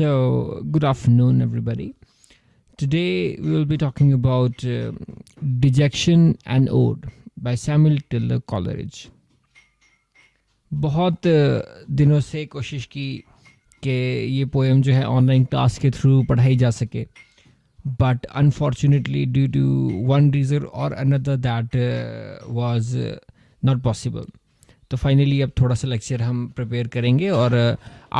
So, good afternoon, everybody. Today we will be talking about Dejection and Ode by Samuel Taylor Coleridge. बहुत दिनों से कोशिश की कि ये पोएम जो है ऑनलाइन क्लास के थ्रू पढ़ाई जा सके, but unfortunately due to one reason or another that was not possible. तो फाइनली अब थोड़ा सा लेक्चर हम प्रिपेयर करेंगे और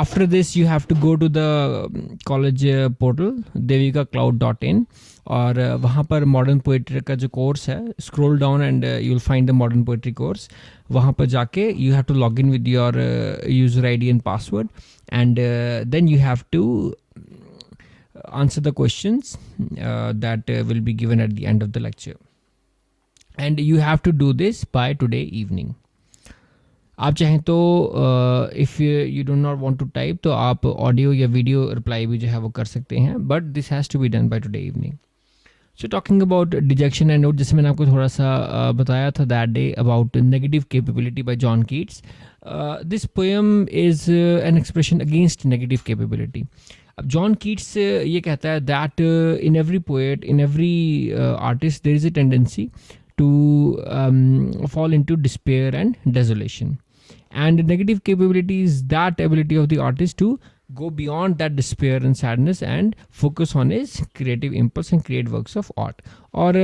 after this you have to go to the college portal devikaCloud.in और वहाँ पर मॉडर्न पोइट्री का जो कोर्स है, scroll down and you will find the modern poetry course. वहाँ पर जाके you have to log in with your user ID and password and then you have to answer the questions that will be given at the end of the lecture, and you have to do this by today evening. आप चाहें तो if you do not want to type तो आप audio या video reply भी जो है वो कर सकते हैं, but this has to be done by today evening. So talking about dejection an ode, जैसे मैंने आपको थोड़ा सा बताया था that day about negative capability by John Keats. This poem is an expression against negative capability. अब John Keats ये कहता है that in every poet, in every artist there is a tendency to fall into despair and desolation. And negative capability is that ability of the artist to go beyond that despair and sadness and focus on his creative impulse and create works of art. और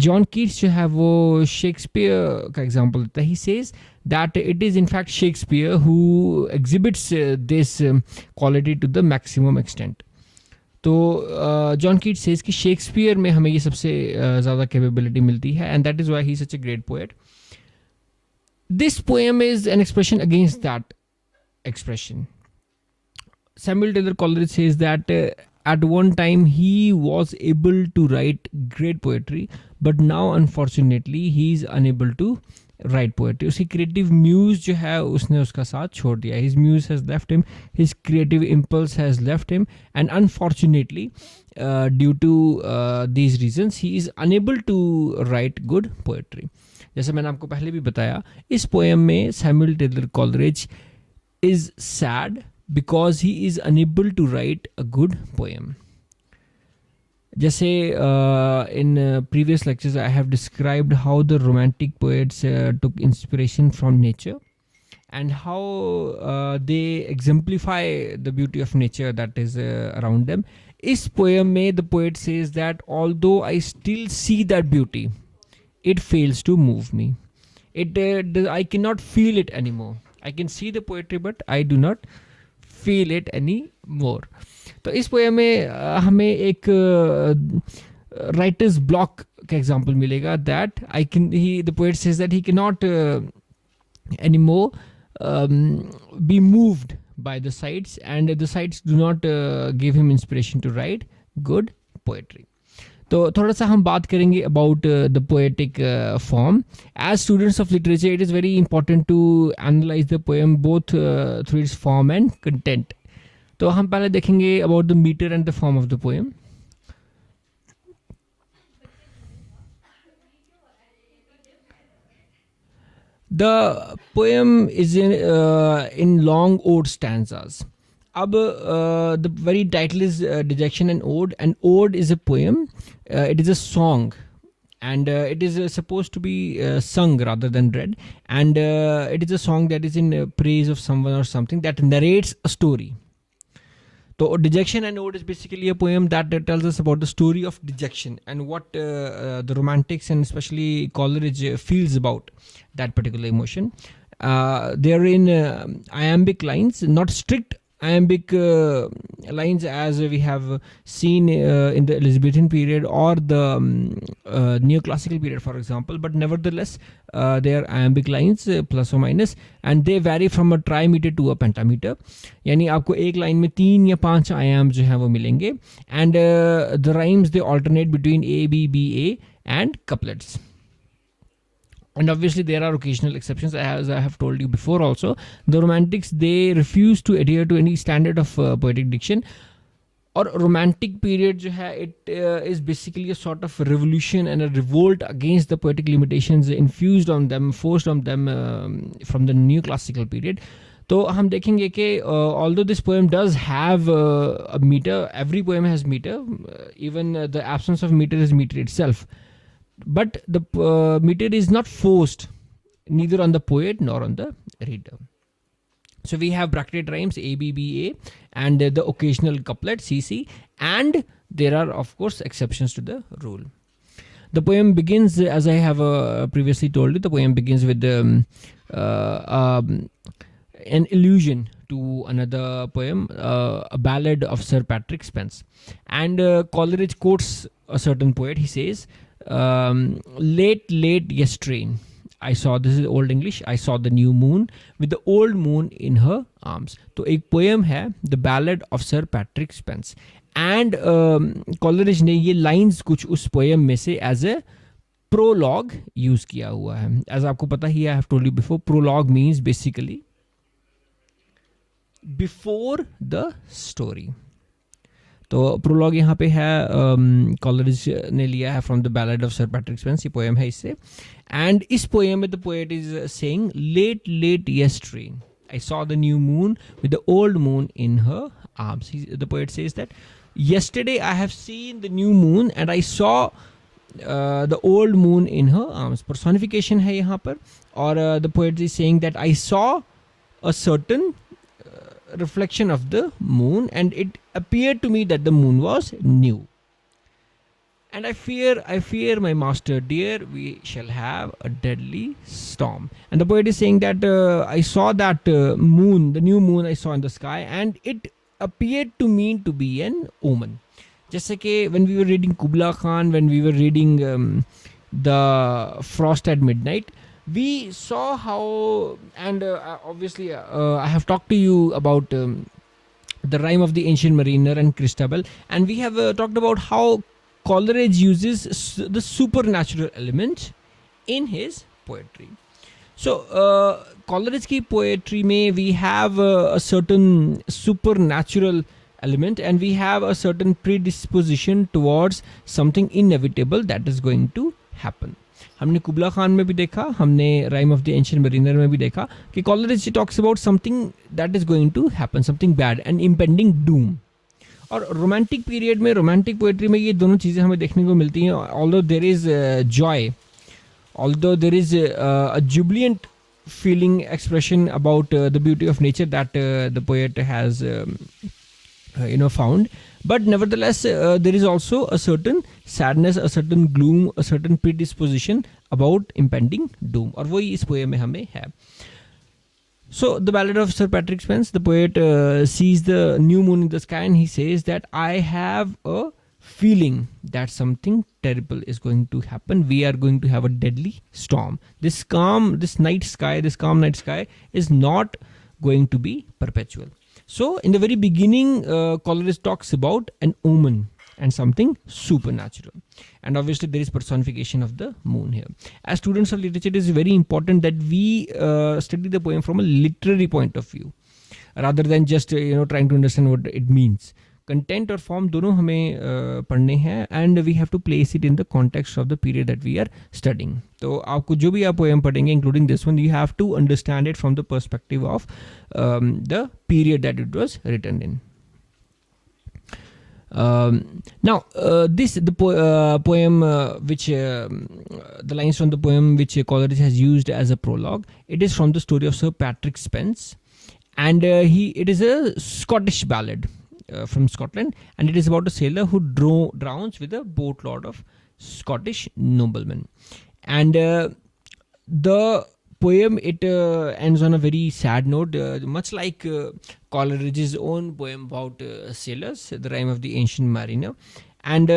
John Keats जो है वो Shakespeare का example देता है. He says that it is in fact Shakespeare who exhibits this quality to the maximum extent. तो John Keats says कि Shakespeare में हमें ये सबसे ज़्यादा कैपेबिलिटी मिलती है and that is why he is such a great poet. This poem is an expression against that expression. Samuel Taylor Coleridge says that at one time he was able to write great poetry, but now unfortunately he is unable to write poetry. उसकी creative muse जो है उसने उसका साथ छोड़ दिया. His muse has left him, his creative impulse has left him, and unfortunately due to these reasons he is unable to write good poetry. जैसे मैंने आपको पहले भी बताया, इस poem में Samuel Taylor Coleridge is sad because he is unable to write a good poem. जैसे in previous lectures I have described how the romantic poets took inspiration from nature and how they exemplify the beauty of nature that is around them. इस poem में the poet says that although I still see that beauty, it fails to move me. I cannot feel it anymore. I can see the poetry but I do not feel it anymore. तो इस poem में हमें एक writers block का example मिलेगा that the poet says that he can not anymore be moved by the sights and the sights do not give him inspiration to write good poetry. तो थोड़ा सा हम बात करेंगे about the poetic form. As students of literature it is very important to analyse the poem both through its form and content. तो हम पहले देखेंगे about the metre and the form of the poem. The poem is in long ode stanzas. अब the very title is Dejection and Ode is a poem. It is a song and it is supposed to be sung rather than read, and it is a song that is in praise of someone or something that narrates a story. So Dejection and Ode is basically a poem that tells us about the story of dejection and what the romantics and especially Coleridge feels about that particular emotion. They are in iambic lines, not strict iambic lines as we have seen in the Elizabethan period or the neoclassical period, for example, but nevertheless they are iambic lines plus or minus, and they vary from a trimeter to a pentameter. यानी आपको एक line में 3 या 5 आयाम जो है वो मिलेंगे, and the rhymes they alternate between A, B, B, A and couplets. And obviously there are occasional exceptions, as I have told you before also. The romantics, they refuse to adhere to any standard of poetic diction. और romantic period जो है it is basically a sort of revolution and a revolt against the poetic limitations infused on them, forced on them from the neoclassical period. तो हम देखेंगे कि although this poem does have a meter, every poem has meter, even the absence of meter is meter itself, but the meter is not forced neither on the poet nor on the reader. So we have bracketed rhymes A B B A and the occasional couplet C C, and there are of course exceptions to the rule. The poem begins, as I have previously told you, the poem begins with an allusion to another poem, a ballad of Sir Patrick Spence. And Coleridge quotes a certain poet. He says, late, late yesterday, I saw, this is old English, I saw the new moon with the old moon in her arms. तो एक poem है, The Ballad of Sir Patrick Spence. And Coleridge ने ये lines कुछ उस poem में से as a prologue use किया हुआ है. एज आपको पता ही, I have told you before, prologue means basically before the story. तो प्रोलॉग यहाँ पे है, कॉलरिज ने लिया है from the ballad of sir Patrick Spens, ये पोएम है इससे. एंड इस पोएम में the poet is saying late late yesterday I saw the new moon with the old moon in her arms. The poet says that yesterday I have seen the new moon and I saw the old moon in her arms. Personification है यहाँ पर, और the poet is saying that I saw a certain reflection of the moon and it appeared to me that the moon was new. And I fear my master dear, we shall have a deadly storm. And the poet is saying that I saw that moon, the new moon I saw in the sky, and it appeared to me to be an omen. जैसे कि when we were reading Kubla Khan, when we were reading the Frost at Midnight, we saw how, and obviously I have talked to you about the rhyme of the ancient mariner and Christabel, and we have talked about how Coleridge uses the supernatural element in his poetry. So Coleridge की poetry में we have a certain supernatural element and we have a certain predisposition towards something inevitable that is going to happen. हमने कुबला खान में भी देखा, हमने rhyme of the ancient Mariner में भी देखा कि Coleridge talks about something that is going to happen, something bad, an impending doom. और रोमांटिक पीरियड में, रोमांटिक पोएट्री में ये दोनों चीज़ें हमें देखने को मिलती हैं. Although there is Joy, although there is a Jubilant feeling expression about the beauty of nature that the poet has found, but nevertheless there is also a certain sadness, a certain gloom, a certain predisposition about impending doom, और वही इस poem में हमें है. So the ballad of Sir Patrick Spence, the poet sees the new moon in the sky and he says that I have a feeling that something terrible is going to happen. We are going to have a deadly storm. This calm night sky is not going to be perpetual. So in the very beginning, Coleridge talks about an omen and something supernatural. And obviously there is personification of the moon here. As students of literature, it is very important that we study the poem from a literary point of view, rather than just trying to understand what it means. Content और form दोनों हमें पढ़ने हैं, and we have to place it in the context of the period that we are studying. तो आपको जो भी आप poem पढ़ेंगे, including this one, you have to understand it from the perspective of the period that it was written in. Now the poem which the lines from the poem which Coleridge has used as a prologue, it is from the story of Sir Patrick Spence, and it is a Scottish ballad from Scotland, and it is about a sailor who drowns with a boatload of Scottish noblemen. And the poem, it ends on a very sad note, much like Coleridge's own poem about sailors, the rhyme of the ancient mariner. And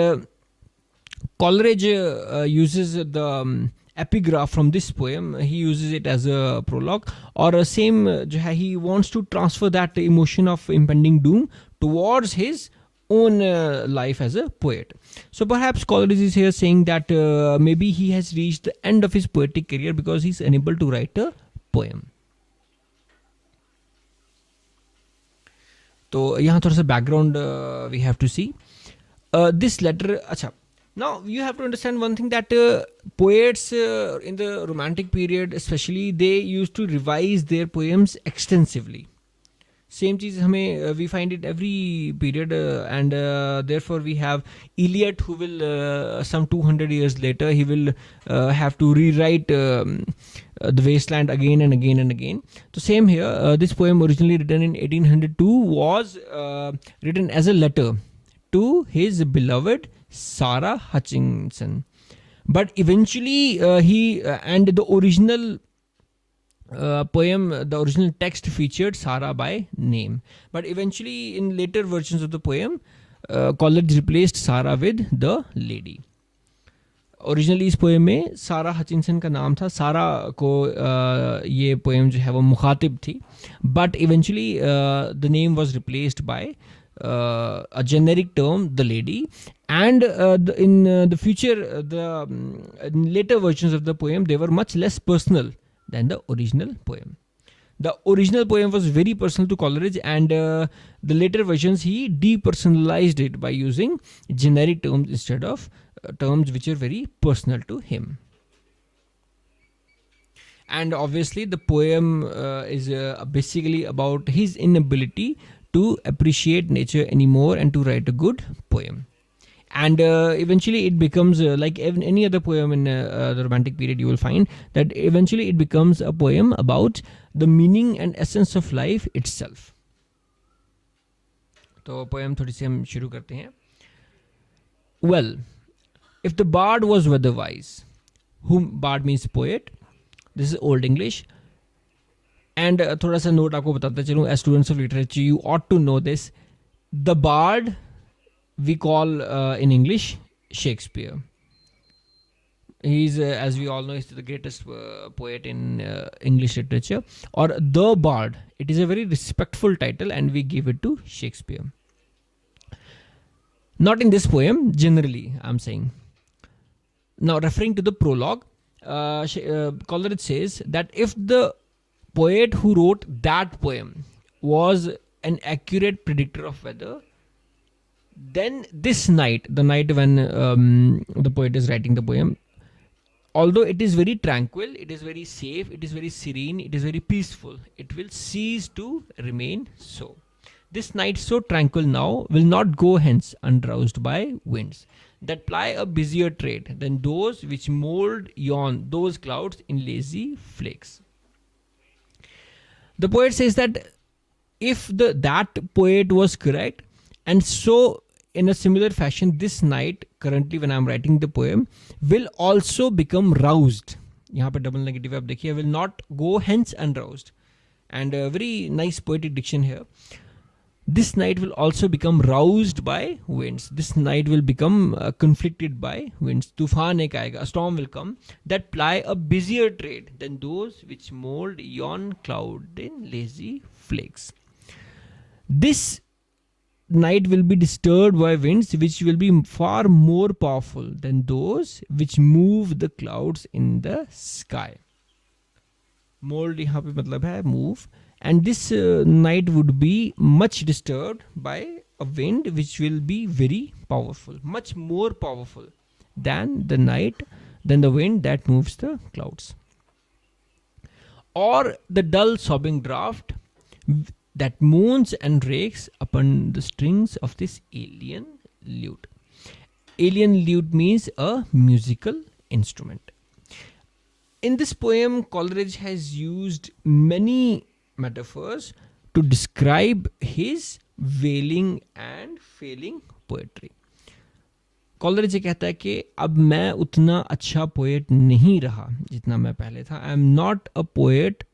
Coleridge uses the epigraph from this poem, he uses it as a prologue, or same he wants to transfer that emotion of impending doom towards his own life as a poet. So perhaps Coleridge is here saying that maybe he has reached the end of his poetic career because he's unable to write a poem. तो यहाँ थोड़ा सा background we have to see. This letter, अच्छा, Now you have to understand one thing, that poets in the romantic period especially, they used to revise their poems extensively. Same चीज हमें we find it every period, and therefore we have Eliot, who will some 200 years later he will have to rewrite the wasteland again and again and again. So same here, this poem originally written in 1802 was written as a letter to his beloved Sarah Hutchinson, but eventually he and the original poem, the original text featured Sarah by name, but eventually in later versions of the poem, Coleridge replaced Sarah with the lady. Originally इस poem में सारा Hutchinson का नाम था, सारा को ये poem जो है वो मुखातिब थी, but eventually the name was replaced by a generic term, the lady, and in the future, later versions of the poem, they were much less personal than the original poem. The original poem was very personal to Coleridge, and the later versions he depersonalized it by using generic terms instead of terms which are very personal to him. And obviously the poem is basically about his inability to appreciate nature anymore and to write a good poem. And eventually it becomes like any other poem in the romantic period, you will find that eventually it becomes a poem about the meaning and essence of life itself. तो poem थोड़ी सी हम शुरू करते हैं. Well, if the bard was weather-wise, whom bard means poet, this is old English. And थोड़ा सा note आपको बताता चलूँ, as students of literature you ought to know this. The bard we call in English Shakespeare. He's as we all know, he's the greatest poet in English literature, or the bard. It is a very respectful title and we give it to Shakespeare. Not in this poem, generally I'm saying. Now referring to the prologue, Coleridge says that if the poet who wrote that poem was an accurate predictor of weather, then this night, the night when the poet is writing the poem, although it is very tranquil, it is very safe, it is very serene, it is very peaceful, it will cease to remain so. This night so tranquil now will not go hence undroused by winds that ply a busier trade than those which mold yon those clouds in lazy flakes. The poet says that if that poet was correct, and so in a similar fashion this night currently when I am writing the poem will also become roused. यहाँ पे double negative आप देखिए, will not go hence unroused, and a very nice poetic diction here. This night will also become roused by winds. This night will become conflicted by winds. तूफान एक आएगा, a storm will come that ply a busier trade than those which mold yon cloud in lazy flakes. This night will be disturbed by winds which will be far more powerful than those which move the clouds in the sky. Mold यहाँ पे मतलब है move. And this night would be much disturbed by a wind which will be very powerful, much more powerful than the wind that moves the clouds. Or the dull sobbing draught that moans and rakes upon the strings of this alien lute. Alien lute means a musical instrument. In this poem, Coleridge has used many metaphors to describe his wailing and failing poetry. Coleridge कहता है कि अब मैं उतना अच्छा poet नहीं रहा जितना मैं पहले था. I am not a poet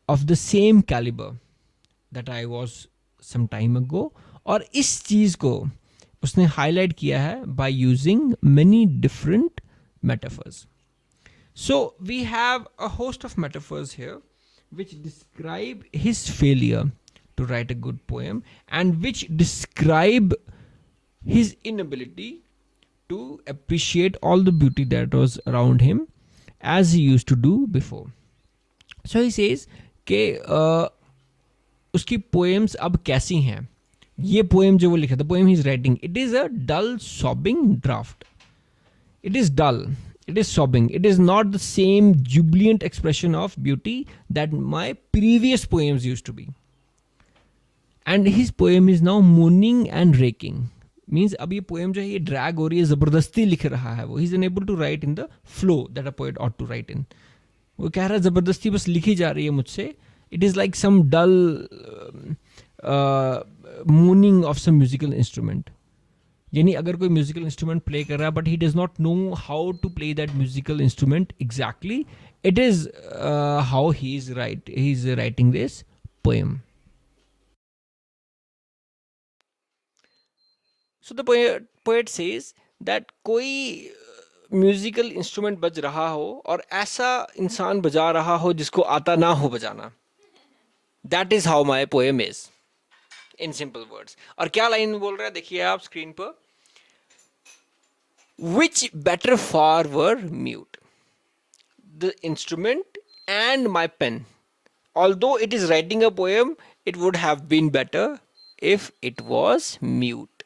of the same caliber that I was some time ago. और इस चीज को उसने हाईलाइट किया है by using many different metaphors. So we have a host of metaphors here which describe his failure to write a good poem and which describe his inability to appreciate all the beauty that was around him as he used to do before. So he says कि उसकी poems अब कैसी हैं. ये poem जो वो लिखा, the poem he is writing, it is a dull sobbing draft. It is dull. It is sobbing. It is not the same jubilant expression of beauty that my previous poems used to be. And his poem is now moaning and raking. Means अब ये poem जो है ये drag हो रही है, ज़बरदस्ती लिख रहा है वो. He is unable to write in the flow that a poet ought to write in. वो कह रहा है ज़बरदस्ती बस लिखी जा रही है मुझसे. It is like some dull moaning of some musical instrument. यानी अगर कोई म्यूजिकल इंस्ट्रूमेंट प्ले कर रहा है but he does not know how to play that musical instrument exactly, it is how he is writing this poem. So the poet says that कोई musical instrument बज रहा हो और ऐसा इंसान बजा रहा हो जिसको आता ना हो बजाना. That is how my poem is, in simple words. और क्या लाइन बोल रहा है देखिए आप स्क्रीन पर. Which better far were mute, the instrument and my pen. Although it is writing a poem, it would have been better if it was mute.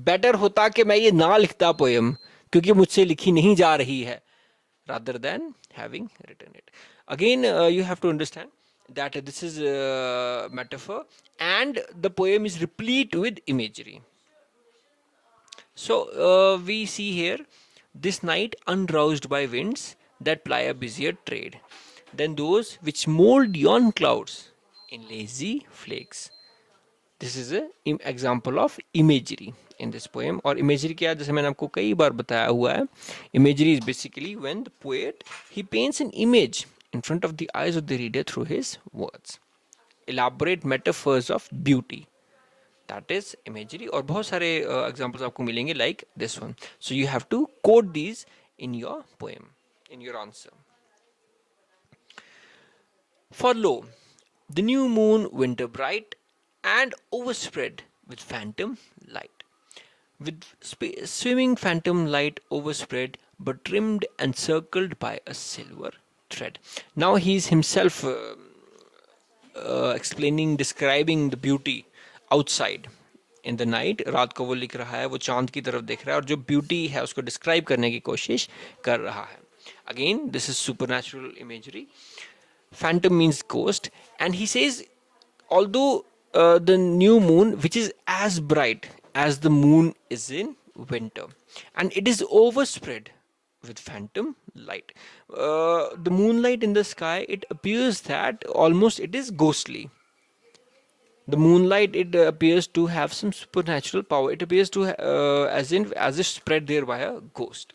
Better होता कि मैं ये ना लिखता poem क्योंकि मुझसे लिखी नहीं जा रही है, rather than having written it. Again, you have to understand that this is a metaphor and the poem is replete with imagery. So we see here, this night unroused by winds that ply a busier trade than those which mold yon clouds in lazy flakes. This is an example of imagery in this poem. और imagery क्या है, जैसे मैंने आपको कई बार बताया हुआ है, imagery is basically when the poet he paints an image in front of the eyes of the reader through his words, elaborate metaphors of beauty. That is imagery. और बहुत सारे examples आपको मिलेंगे like this one. So you have to quote these in your poem, in your answer. For lo, the new moon winter bright and overspread with phantom light, with swimming phantom light overspread but trimmed and circled by a silver thread. Now he is himself explaining, describing the beauty outside in the night. रात को वो लिख रहा है, वो चांद की तरफ देख रहा है और जो ब्यूटी है उसको डिस्क्राइब करने की कोशिश कर रहा है. Again this is supernatural imagery. Phantom means ghost and he says although the new moon which is as bright as the moon is in winter and it is overspread with phantom light. The moonlight in the sky, it appears that almost it is ghostly. The moonlight, it appears to have some supernatural power. It appears to as if spread there by a ghost.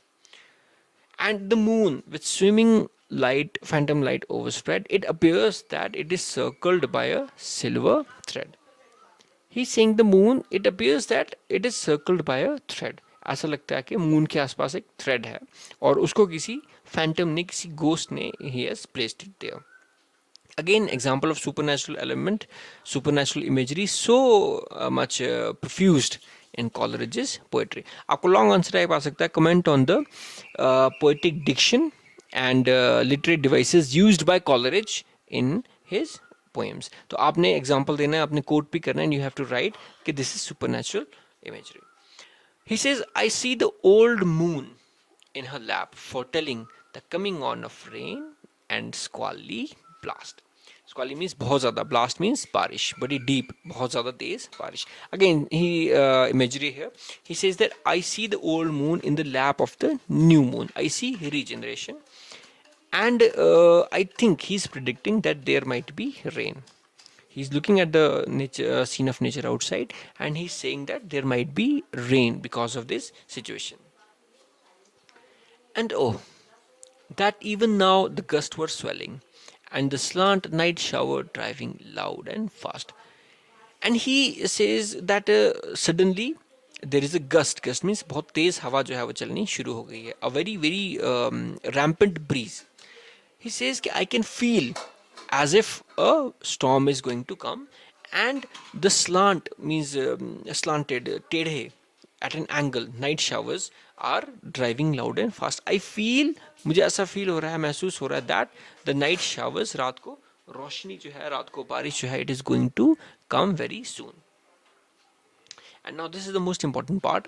And the moon with swimming light, phantom light overspread, it appears that it is circled by a silver thread. He's saying the moon, it appears that it is circled by a thread. ऐसा लगता है कि moon के आसपास एक thread है और उसको किसी फैंटम ने, किसी गोस्ट ने he has placed it there. Again, example of supernatural element, supernatural imagery, so much profused in Coleridge's poetry. आपको long answer टाइप आ सकता है. Comment on the poetic diction and literary devices used by Coleridge in his poems. तो आपने example देना है, आपने quote भी करना है, and you have to write कि this is supernatural imagery. He says, I see the old moon in her lap foretelling the coming on of rain and squally blast. Squally means बहुत ज़्यादा, blast means बारिश, बड़ी deep, बहुत ज़्यादा तेज बारिश. Again, imagery here. He says that I see the old moon in the lap of the new moon. I see regeneration, and I think he's predicting that there might be rain. He's looking at the nature, scene of nature outside, and he's saying that there might be rain because of this situation. And oh, that even now the gusts were swelling, and the slant night shower driving loud and fast. And he says that suddenly there is a gust. Gust means बहुत तेज हवा जो है वो चलनी शुरू हो गई है. A very rampant breeze. He says कि I can feel as if a storm is going to come, and the slant means slanted, टेढ़े, at an angle, night showers are driving loud and fast. I feel, मुझे ऐसा feel हो रहा है, महसूस हो रहा है that the night showers, रात को रोशनी जो है, रात को बारिश जो है, it is going to come very soon. And now this is the most important part.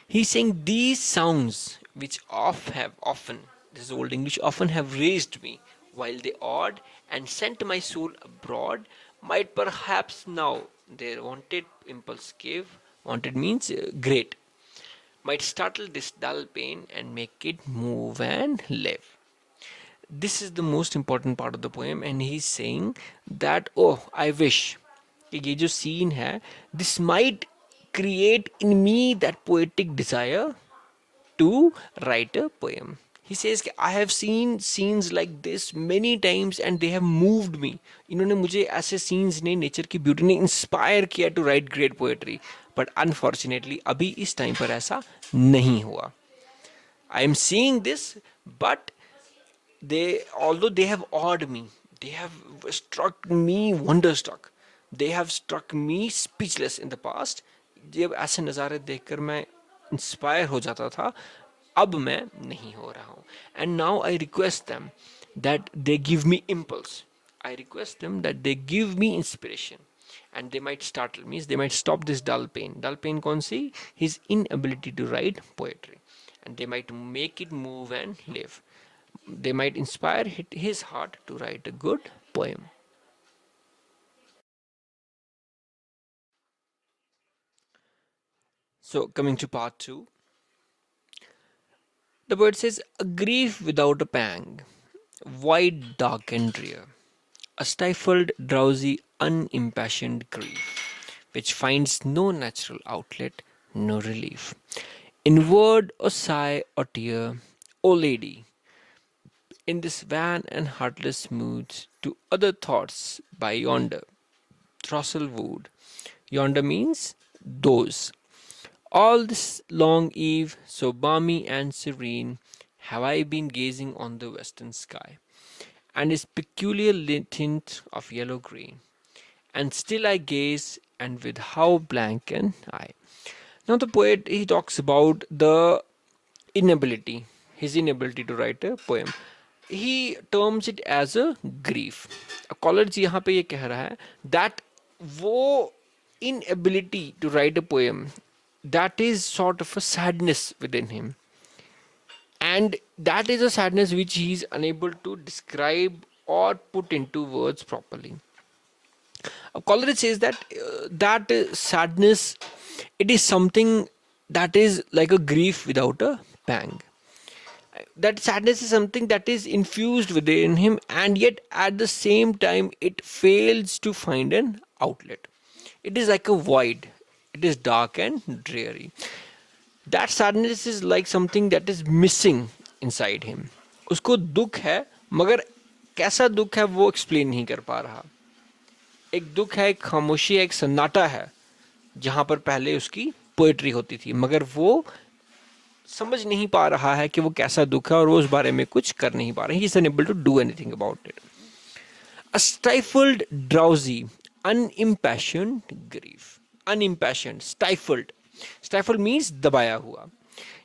He's saying these sounds which often, this is old English, often have raised me while they awed and sent my soul abroad, might perhaps now their wanted impulse give, wanted means great, might startle this dull pain and make it move and live. This is the most important part of the poem, and he's saying that, oh, I wish कि ये जो scene है, this might create in me that poetic desire to write a poem. He says कि I have seen scenes like this many times and they have moved me. इन्होंने मुझे ऐसे scenes ने nature की beauty ने inspire किया to write great poetry. But unfortunately अभी इस time पर ऐसा नहीं हुआ. I am seeing this, but they, although they have awed me, they have struck me wonderstruck, they have struck me speechless in the past. जब ऐसे नज़ारे देखकर मैं इंस्पायर हो जाता था, अब मैं नहीं हो रहा हूँ. And now I request them that they give me impulse. I request them that they give me inspiration. And they might startle me, they might stop this dull pain. Dull pain कौन सी? His inability to write poetry. And they might make it move and live. They might inspire his heart to write a good poem. So, coming to part 2, the poet says, a grief without a pang, wide, dark, and drear, a stifled, drowsy, unimpassioned grief, which finds no natural outlet, no relief. In word or sigh or tear, O lady, in this wan and heartless mood, to other thoughts by yonder throstle wood. Yonder means those. All this long eve, so balmy and serene, have I been gazing on the western sky, and its peculiar tint of yellow green. And still I gaze, and with how blank an eye. Now the poet, he talks about the inability, his inability to write a poem. He terms it as a grief. कॉलर्स यहाँ पे ये कह रहा है that वो inability to write a poem, that is sort of a sadness within him, and that is a sadness which he is unable to describe or put into words properly. Coleridge says that sadness, it is something that is like a grief without a pang. That sadness is something that is infused within him, and yet at the same time it fails to find an outlet. It is like a void. It is dark and dreary. That sadness is like something that is missing inside him. उसको दुख है, मगर कैसा दुख है वो explain नहीं कर पा रहा. एक दुख है, एक खामोशी है, एक सन्नाटा है, जहां पर पहले उसकी पोएट्री होती थी, मगर वो समझ नहीं पा रहा है कि वो कैसा दुख है और वो उस बारे में कुछ कर नहीं पा रहे. He is unable to do anything about it. A stifled, drowsy, unimpassioned grief. Unimpassioned, stifled. Stifled means दबाया हुआ.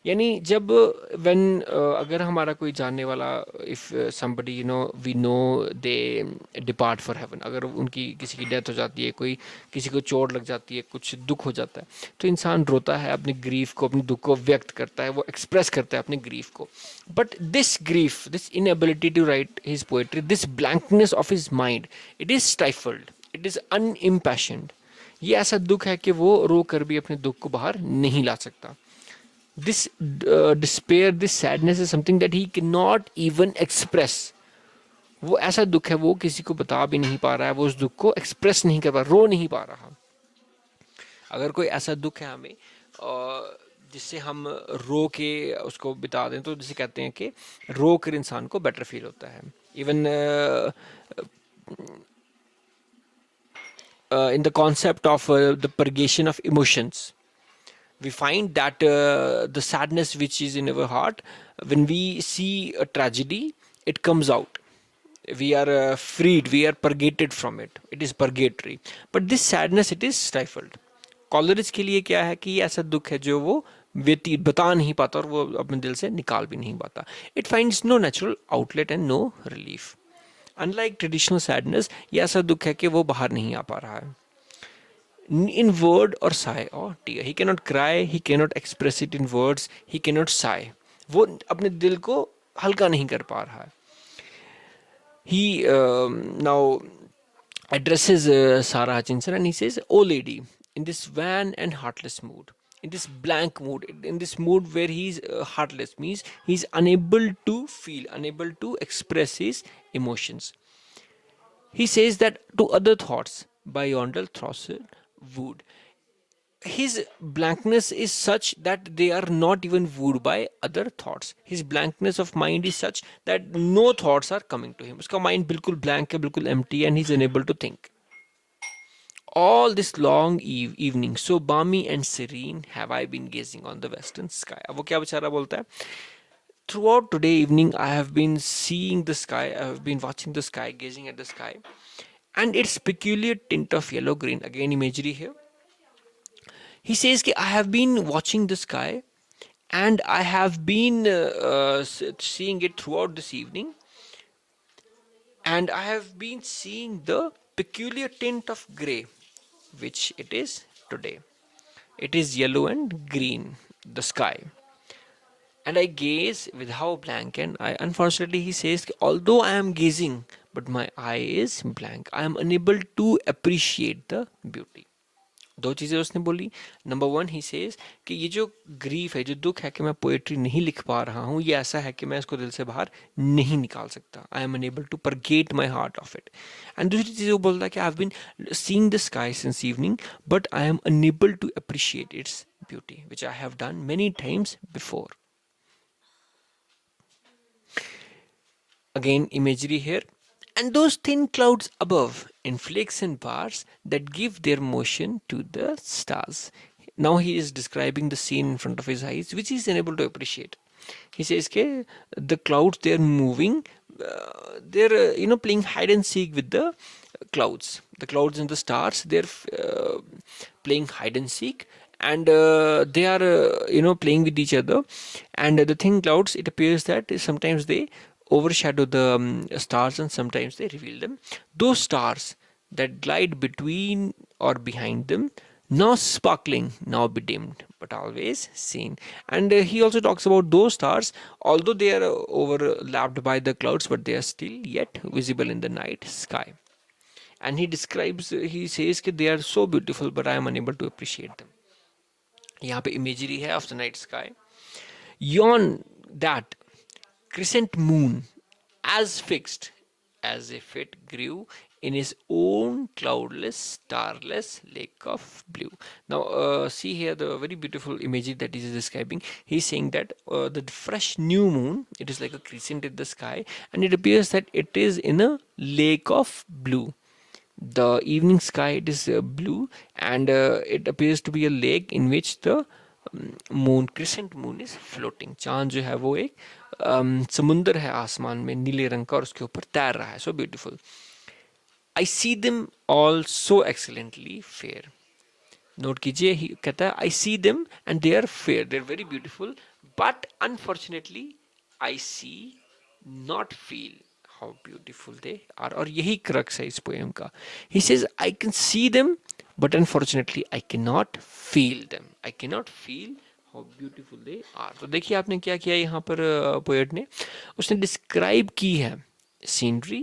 यानी जब when अगर हमारा कोई जानने वाला, if somebody we know they depart for heaven, अगर उनकी किसी की डेथ हो जाती है, कोई किसी को चोट लग जाती है, कुछ दुख हो जाता है, तो इंसान रोता है, अपनी ग्रीफ को, अपने दुख को व्यक्त करता है, वो एक्सप्रेस करता है अपने ग्रीफ को. But this grief, this inability to write his poetry, this blankness of his mind, it is stifled, it is unimpassioned. ये ऐसा दुख है कि वो रो कर भी अपने दुख को बाहर नहीं ला सकता. This despair, this sadness is something that he cannot even express. वो ऐसा दुख है, वो किसी को बता भी नहीं पा रहा है, वो उस दुख को एक्सप्रेस नहीं कर पा, रो नहीं पा रहा. अगर कोई ऐसा दुख है हमें जिससे हम रो के उसको बिता दें, तो जिसे कहते हैं कि रो कर इंसान को बेटर फील होता है. Even in the concept of the purgation of emotions, we find that the sadness which is in our heart, when we see a tragedy, it comes out. We are freed, we are purgated from it. It is purgatory. But this sadness, it is stifled. Coleridge के लिए क्या है कि ये ऐसा दुख है जो वो व्यतीत बता नहीं पाता और वो अपने दिल से निकाल भी नहीं पाता. It finds no natural outlet and no relief. Unlike traditional sadness, ये ऐसा दुख है कि वो बाहर नहीं आ पा रहा है. in word or sigh or tear. He cannot cry, he cannot express it in words, he cannot sigh. वो अपने दिल को हल्का नहीं कर पा रहा है. He now addresses Sarah Hutchinson and he says, "Oh lady, in this wan and heartless mood, in this blank mood, in this mood where he's heartless, means he's unable to feel, unable to express his emotions. He says that to other thoughts by yonder throstle wood. His blankness is such that they are not even wooed by other thoughts. His blankness of mind is such that no thoughts are coming to him. उसका mind बिल्कुल blank है, बिल्कुल empty, and he's unable to think. All this long evening, so balmy and serene, have I been gazing on the western sky." अब वो क्या बेचारा बोलता है? Throughout today evening, I have been seeing the sky. I have been watching the sky, gazing at the sky, and its peculiar tint of yellow green. Again, imagery here. He says, I have been watching the sky and I have been seeing it throughout this evening, and I have been seeing the peculiar tint of grey, which it is today. It is yellow and green, the sky. And I gaze with how blank, and I, unfortunately, he says, although I am gazing, but my eye is blank. I am unable to appreciate the beauty. दो चीज़ें उसने बोली. Number one, he says कि ये जो grief है, जो दुख है कि मैं पोएट्री नहीं लिख पा रहा हूँ, ये ऐसा है कि मैं इसको दिल से बाहर नहीं निकाल सकता. I am unable to purge my heart of it. And दूसरी चीज़ वो बोलता है कि I have been seeing the sky since evening, but I am unable to appreciate its beauty, which I have done many times before. Again, imagery here. And those thin clouds above, in flakes and bars, that give their motion to the stars. Now he is describing the scene in front of his eyes, which he is unable to appreciate. He says, "Ke the clouds, they are moving, they're playing hide and seek with the clouds. The clouds and the stars, they're playing hide and seek, and they are playing with each other. And the thin clouds, it appears that sometimes they overshadow the stars and sometimes they reveal them. Those stars that glide between or behind them, now sparkling, now bedimmed, but always seen." And he also talks about those stars, although they are overlapped by the clouds, but they are still yet visible in the night sky. And he describes, he says that they are so beautiful, but I am unable to appreciate them. यहाँ पे imagery है of the night sky. Yon that crescent moon, as fixed as if it grew in his own cloudless, starless lake of blue. Now, see here the very beautiful imagery that he is describing. He's saying that the fresh new moon, it is like a crescent in the sky, and it appears that it is in a lake of blue. The evening sky, it is blue, and it appears to be a lake in which the moon, crescent moon is floating. चांद जो है वो एक समुंदर है आसमान में नीले रंग का और उसके ऊपर तैर रहा है. So beautiful. I see them all so excellently fair. Note कीजिए, कहता है I see them and they are fair, they are very beautiful, but unfortunately I see not feel how beautiful they are. और यही crux है इस poem का. He says I can see them but unfortunately I cannot feel them. I cannot feel how beautiful they are. तो देखिए आपने क्या किया यहाँ पर पोएट ने, उसने डिस्क्राइब की है सीनरी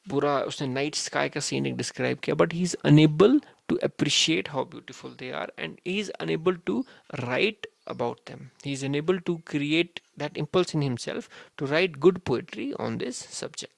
पूरा, उसने नाइट स्काई का सीन एक डिस्क्राइब किया, but he is unable to appreciate how beautiful they are, and he is unable to write about them. He is unable to create that impulse in himself to write good poetry on this subject.